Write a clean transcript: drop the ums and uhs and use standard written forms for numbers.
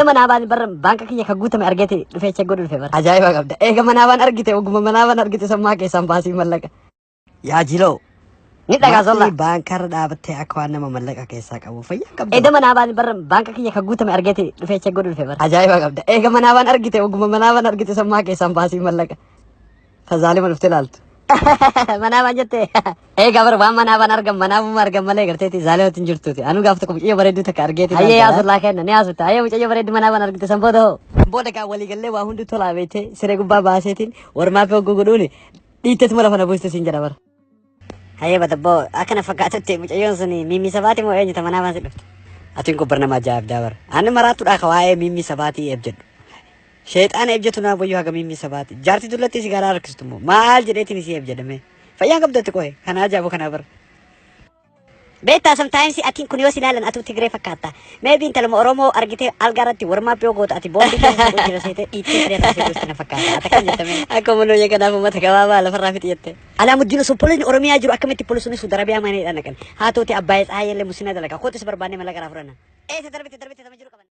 إذا ما نابان بر بانك كي يخجوت ما أرجتي في تقول في بر عجائب قبل إيه ما نابان أرجتي وقوم ما نابان أرجتي سماك سامباسي ملك يا جيلو نيتا كازولا بانكر دابتي أكوانا ما ملك كيساك أبو فيا قبل إذا ما نابان بر بانك كي يخجوت ما أرجتي في تقول في بر عجائب قبل إيه ما نابان أرجتي وقوم ما نابان أرجتي سماك سامباسي ملك فزالي من افتلالت mana banjate gabar wa mana banar gam mana bumar gam male garte ti zale hotin jurtu ti anu gafta ko ye bare du ta karge ti aye asla khen ne asutta aye uche bare du mana banar gite sambodo boda ka wali galle wa hundu tola bete sere gubba basetin war ma pe guguduni ditet mala fana boste sinjara bar aye bata bo akana fakatete uche yonsuni mimi sabati mo enyi ta mana ban sidot atin ko barnama jaab dabar an maratu da khawaye mimi sabati ebjed شيطان ابجتنا بيو هغا ميمي سبات جارتي دولتي سيغارا ركستمو مال جديتي نسي ابجدمه فيا قبدت كوي كنا جابو كنا بر بيتا sometimes I think kunyo silalan atu tigre fakata maybe inta lamo oromo argite algarati warma piogo ati bondi ko sete ite treta se gustina fakata atakan jetame ako mono ya kana mata kawa la farafit yette ala mudino so polin oromia juru akameti polisuni sudarabia mane danakan hatu ti abayat ayele musina dalaka khotis barbane malaka rafrana se tarbite tamajuru